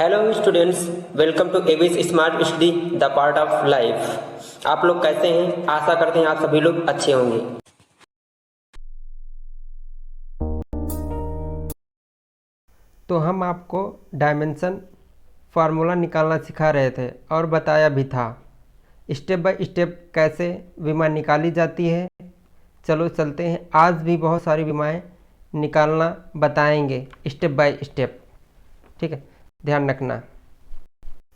Hello students, welcome to Avis smart study the part of life. आप लोग कैसे हैं? आशा करते हैं आप सभी लोग अच्छे होंगे। तो हम आपको डायमेंशन फार्मूला निकालना सिखा रहे थे और बताया भी था स्टेप बाय स्टेप कैसे विमा निकाली जाती है। चलो चलते हैं, आज भी बहुत सारी विमाएं निकालना बताएंगे स्टेप बाय स्टेप। ठीक है, ध्यान रखना।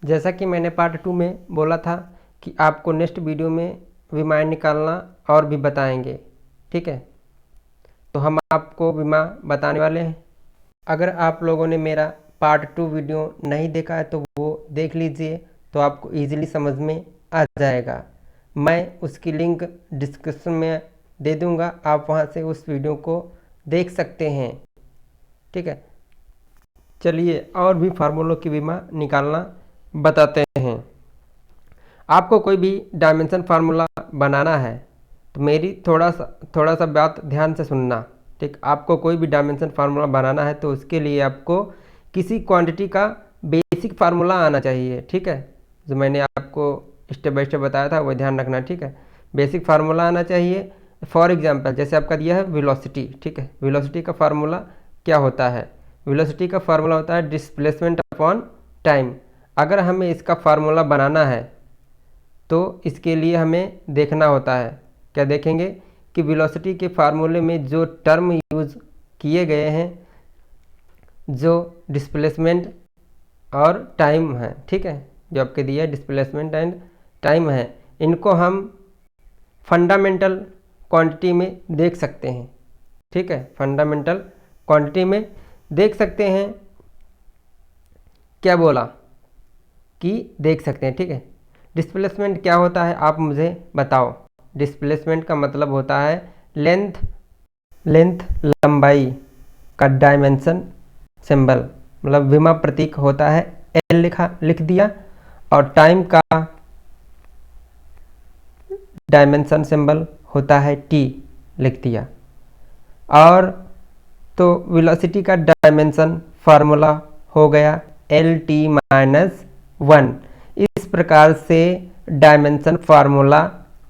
जैसा कि मैंने पार्ट 2 में बोला था कि आपको नेक्स्ट वीडियो में विमाएं निकालना और भी बताएंगे। ठीक है, तो हम आपको विमा बताने वाले हैं। अगर आप लोगों ने मेरा पार्ट 2 वीडियो नहीं देखा है तो वो देख लीजिए, तो आपको इजीली समझ में आ जाएगा। मैं उसकी लिंक डिस्क्रिप्शन में दे दूंगा, आप वहां से उस वीडियो को देख सकते हैं। ठीक है, चलिए और भी फार्मूलों की विमा निकालना बताते हैं। आपको कोई भी डायमेंशन फार्मूला बनाना है तो मेरी थोड़ा सा बात ध्यान से सुनना। ठीक, आपको कोई भी डायमेंशन फार्मूला बनाना है तो उसके लिए आपको किसी क्वांटिटी का बेसिक फार्मूला आना चाहिए। ठीक है, जो मैंने आपको स्टेप बाय स्टेप बताया था वो ध्यान रखना। ठीक है, बेसिक फार्मूला आना चाहिए। फॉर एग्जांपल जैसे आपका दिया है वेलोसिटी। ठीक है, वेलोसिटी का फार्मूला क्या होता है? वेलोसिटी का फार्मूला होता है डिस्प्लेसमेंट अपॉन टाइम। अगर हमें इसका फार्मूला बनाना है तो इसके लिए हमें देखना होता है, क्या देखेंगे कि वेलोसिटी के फार्मूले में जो टर्म यूज किए गए हैं, जो डिस्प्लेसमेंट और टाइम है, ठीक है, जो आपके दिया डिस्प्लेसमेंट एंड टाइम है, इनको हम फंडामेंटल क्वांटिटी में देख सकते हैं। ठीक है, फंडामेंटल क्वांटिटी में देख सकते हैं। क्या बोला कि देख सकते हैं। ठीक है, डिस्प्लेसमेंट क्या होता है आप मुझे बताओ। डिस्प्लेसमेंट का मतलब होता है लेंथ लंबाई का डायमेंशन सिंबल, मतलब विमा प्रतीक होता है एल लिख दिया, और टाइम का डायमेंशन सिंबल होता है टी लिख दिया। और तो वेलोसिटी का डायमेंशन फार्मूला हो गया एल टी माइनस 1। इस प्रकार से डायमेंशन फार्मूला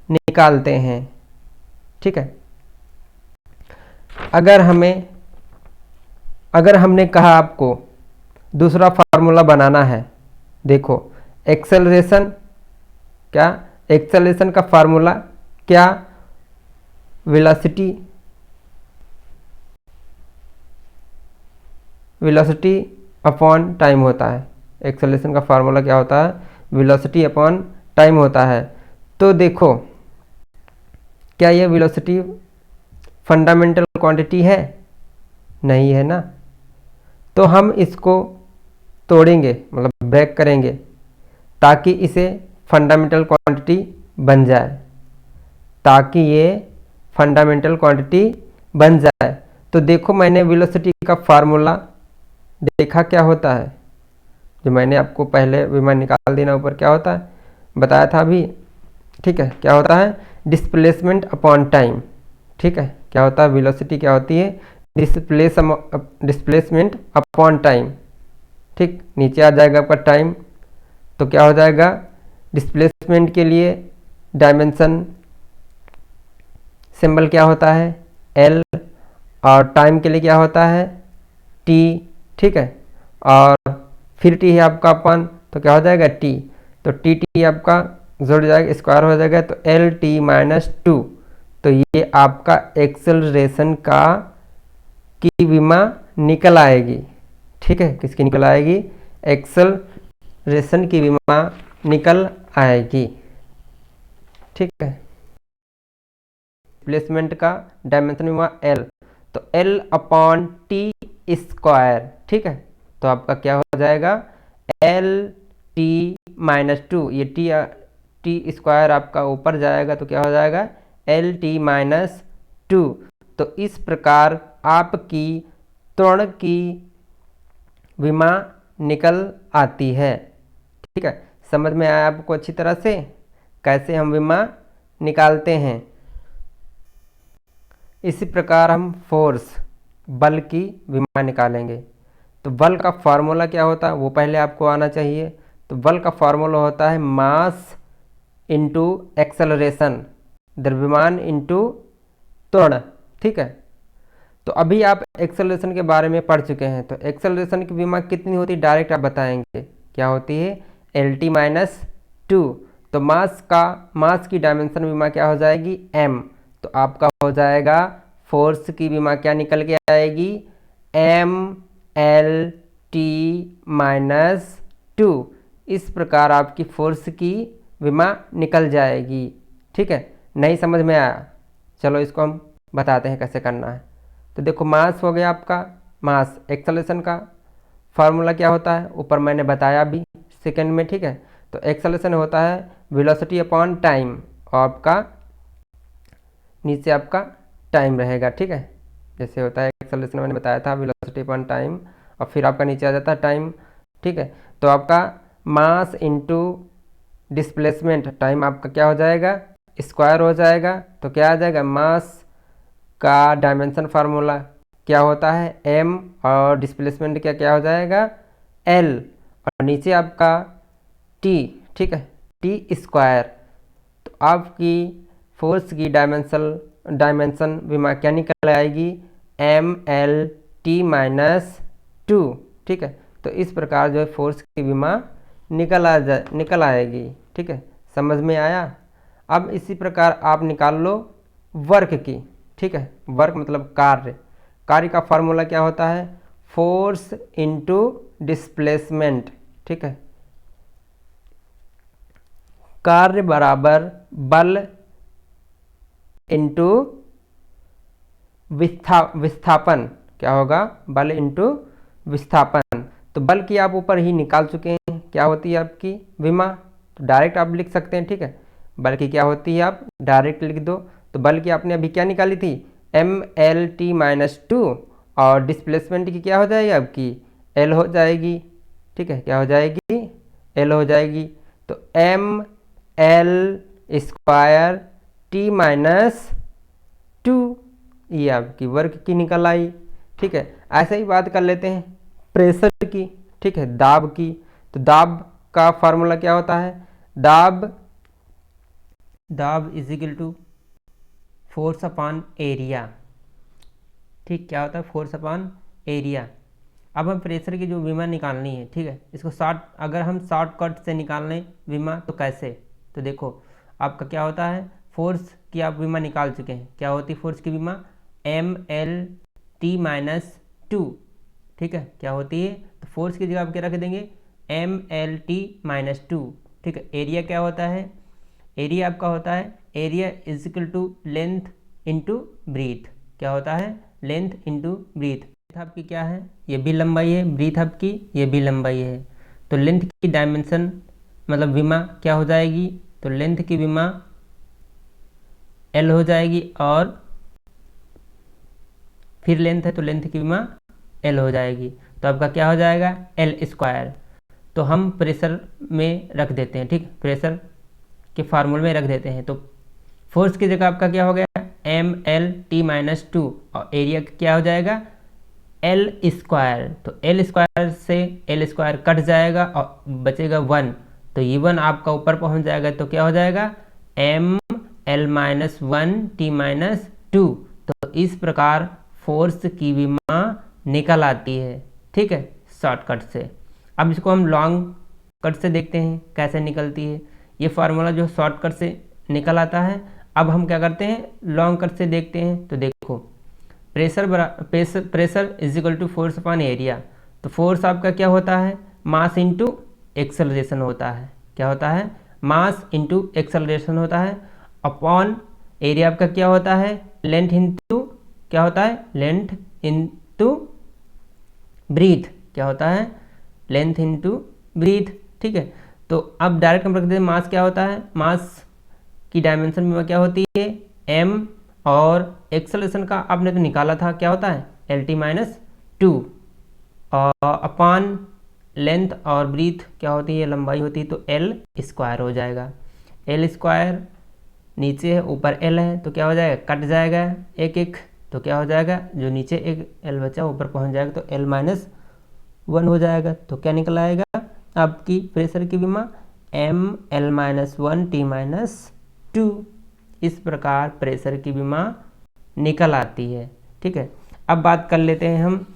निकालते हैं। ठीक है, अगर हमने कहा आपको दूसरा फार्मूला बनाना है, देखो एक्सेलरेशन का फार्मूला क्या? वेलोसिटी अपॉन टाइम होता है। एक्सेलरेशन का फार्मूला क्या होता है? वेलोसिटी अपॉन टाइम होता है। तो देखो, क्या यह वेलोसिटी फंडामेंटल क्वांटिटी है? नहीं है ना। तो हम इसको तोड़ेंगे, मतलब ब्रेक करेंगे, ताकि इसे फंडामेंटल क्वांटिटी बन जाए, ताकि ये फंडामेंटल क्वांटिटी बन जाए। तो देखो, मैंने वेलोसिटी का फार्मूला देखा क्या होता है, जो मैंने आपको पहले विमा निकाल देना ऊपर क्या होता है बताया था अभी। ठीक है, क्या होता है? Displacement upon time. ठीक है, क्या होता है? वेलोसिटी क्या होती है? Displacement upon time. ठीक, नीचे आ जाएगा आपका टाइम, तो क्या हो जाएगा? डिस्प्लेसमेंट के लिए डायमेंशन सिंबल क्या होता है? एल, और टाइम के लिए क्या होता है? टी। ठीक है, और फिर टी है आपका अपन, तो क्या हो जाएगा? टी। तो टी टी आपका जुड़ जाएगा, स्क्वायर हो जाएगा, तो एल टी माइनस 2। तो ये आपका एक्सेलरेशन की विमा निकल आएगी। ठीक है, किसकी निकल आएगी? एक्सेलरेशन की विमा निकल आएगी। ठीक है, प्लेसमेंट का डायमेंशन विमा एल, तो एल अपॉन टी स्क्वायर। ठीक है, तो आपका क्या हो जाएगा? L T minus 2। ये टी स्क्वायर आपका ऊपर जाएगा, तो क्या हो जाएगा? L T minus 2। तो इस प्रकार आपकी त्वरण की विमा निकल आती है। ठीक है, समझ में आया आपको अच्छी तरह से कैसे हम विमा निकालते हैं? इसी प्रकार हम फोर्स, बल की विमा निकालेंगे। तो बल का फार्मूला क्या होता है वो पहले आपको आना चाहिए। तो बल का फार्मूला होता है मास इंटू एक्सेलरेशन, द्रव्यमान इंटू त्वरण, ठीक है। तो अभी आप एक्सेलरेशन के बारे में पढ़ चुके हैं, तो एक्सेलरेशन की विमा कितनी होती है डायरेक्ट आप बताएंगे, क्या होती है, LT माइनस 2। तो मास की डायमेंशन विमा क्या हो जाएगी, m। तो आपका हो जाएगा फोर्स की विमा क्या निकल के आएगी, MLT माइनस 2। इस प्रकार आपकी फोर्स की विमा निकल जाएगी, ठीक है। नहीं समझ में आया, चलो इसको हम बताते हैं कैसे करना है। तो देखो मास हो गया आपका, मास एक्सेलरेशन का फार्मूला क्या होता है ऊपर मैंने बताया भी सेकंड में, ठीक है। तो एक्सेलरेशन होता है वेलोसिटी अपॉन टाइम, और आपका नीचे आपका टाइम रहेगा, ठीक है। जैसे होता है एक्सेलरेशन मैंने बताया था वेलोसिटी अपॉन टाइम, और फिर आपका नीचे आ जाता है टाइम, ठीक है। तो आपका मास इंटू डिस्प्लेसमेंट, टाइम आपका क्या हो जाएगा, स्क्वायर हो जाएगा। तो क्या आ जाएगा, मास का डायमेंशन फार्मूला क्या होता है m, और डिस्प्लेसमेंट क्या क्या हो जाएगा l, और नीचे आपका t, ठीक है, t स्क्वायर। तो आपकी फोर्स की डायमेंशन विमा क्या निकल आएगी, MLT माइनस 2, ठीक है। तो इस प्रकार जो है फोर्स की विमा निकल आएगी, ठीक है। समझ में आया। अब इसी प्रकार आप निकाल लो वर्क की, ठीक है। वर्क मतलब कार्य का फार्मूला क्या होता है, फोर्स इंटू डिस्प्लेसमेंट, ठीक है। कार्य बराबर बल इंटू विस्थापन, क्या होगा, बल इंटू विस्थापन। तो बल की आप ऊपर ही निकाल चुके हैं, क्या होती है आपकी विमा, तो डायरेक्ट आप लिख सकते हैं, ठीक है। बल की क्या होती है आप डायरेक्ट लिख दो। तो बल की आपने अभी क्या निकाली थी, MLT माइनस 2, और डिस्प्लेसमेंट की क्या हो जाएगी आपकी L हो जाएगी, ठीक है। क्या हो जाएगी, L हो जाएगी। तो ML स्क्वायर T माइनस 2, ये आपकी वर्क की निकल आई, ठीक है। ऐसे ही बात कर लेते हैं प्रेशर की, ठीक है, दाब की। तो दाब का फार्मूला क्या होता है, दाब is equal to force upon area, ठीक, क्या होता है, फोर्स अपॉन एरिया। अब हम प्रेशर की जो विमा निकालनी है, ठीक है, इसको अगर हम शॉर्टकट से निकाल लें विमा तो कैसे, तो देखो आपका क्या होता है, फोर्स की आप विमा निकाल चुके हैं, क्या होती है फोर्स की विमा, MLT माइनस 2, ठीक है। क्या होती है, तो फोर्स की जगह आप क्या रख देंगे, MLT माइनस 2, ठीक है। एरिया क्या होता है, एरिया आपका होता है, area is equal to length into breadth, क्या होता है, लेंथ इंटू ब्रीथ। आपकी क्या है, ये भी लंबाई है, ब्रीथ आपकी ये भी लंबाई है। तो लेंथ की डायमेंशन मतलब विमा क्या हो जाएगी, तो लेंथ की विमा L हो जाएगी, और फिर लेंथ है तो लेंथ की विमा L हो जाएगी। तो आपका क्या हो जाएगा, L स्क्वायर। तो हम प्रेशर में रख देते हैं, ठीक, प्रेशर के फार्मूले में रख देते हैं। तो फोर्स की जगह आपका क्या हो गया, MLT माइनस 2, और एरिया क्या हो जाएगा, L स्क्वायर। तो L स्क्वायर से L स्क्वायर कट जाएगा और बचेगा 1, तो ये 1 आपका ऊपर पहुंच जाएगा। तो क्या हो जाएगा, ML माइनस 1 T माइनस 2। तो इस प्रकार फोर्स की विमा निकल आती है, ठीक है, शॉर्टकट से। अब इसको हम लॉन्ग कट से देखते हैं कैसे निकलती है। ये फार्मूला जो शॉर्टकट से निकल आता है, अब हम क्या करते हैं, लॉन्ग कट से देखते हैं। तो देखो pressure is equal to force upon area. तो फोर्स आपका क्या होता है, मास इंटू एक्सेलरेशन होता है, क्या होता है, मास इंटू एक्सेलरेशन होता है, अपॉन एरिया आपका क्या होता है, लेंथ इंटू क्या होता है, लेंथ इंटू ब्रीथ, क्या होता है, लेंथ इंटू ब्रीथ, ठीक है। तो अब डायरेक्ट हम रख देते हैं मास क्या होता है, मास की डायमेंशन में क्या होती है m, और एक्सेलरेशन का आपने तो निकाला था, क्या होता है LT माइनस 2, और अपॉन लेंथ और ब्रीथ क्या होती है, लंबाई होती है, तो L स्क्वायर हो जाएगा। L स्क्वायर नीचे है ऊपर L है, तो क्या हो जाएगा, कट जाएगा एक एक, तो क्या हो जाएगा, जो नीचे एक L बचा ऊपर पहुंच जाएगा, तो L माइनस 1 हो जाएगा। तो क्या निकल आएगा आपकी प्रेशर की विमा ml-1T-2। इस प्रकार प्रेशर की विमा निकल आती है। ठीक है, अब बात कर लेते हैं हम,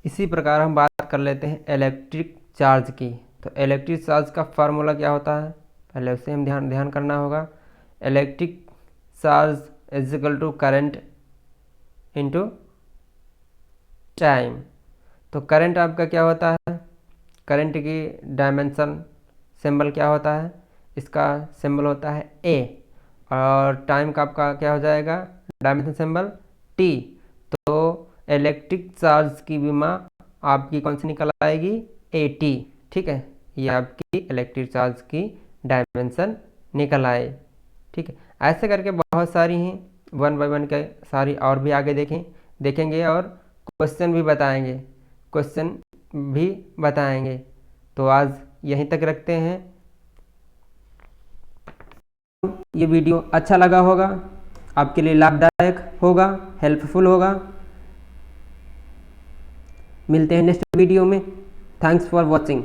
इसी प्रकार हम बात कर लेते हैं इलेक्ट्रिक चार्ज की। तो इलेक्ट्रिक चार्ज का फार्मूला क्या होता है, पहले उसे हम ध्यान करना होगा। Electric charge is equal to current into time. तो करंट आपका क्या होता है, करंट की डायमेंशन सिंबल क्या होता है, इसका सिंबल होता है ए, और टाइम का आपका क्या हो जाएगा, डायमेंशन सिंबल टी। तो इलेक्ट्रिक चार्ज की विमा आपकी कौन सी निकल आएगी, ए टी। ठीक है, ये आपकी इलेक्ट्रिक चार्ज की डायमेंशन निकल आए। ठीक है, ऐसे करके बहुत सारी हैं, 1 बाय 1 के सारी और भी आगे देखेंगे और क्वेश्चन भी बताएंगे। तो आज यहीं तक रखते हैं। ये वीडियो अच्छा लगा होगा, आपके लिए लाभदायक होगा, हेल्पफुल होगा। मिलते हैं नेक्स्ट वीडियो में। Thanks for watching.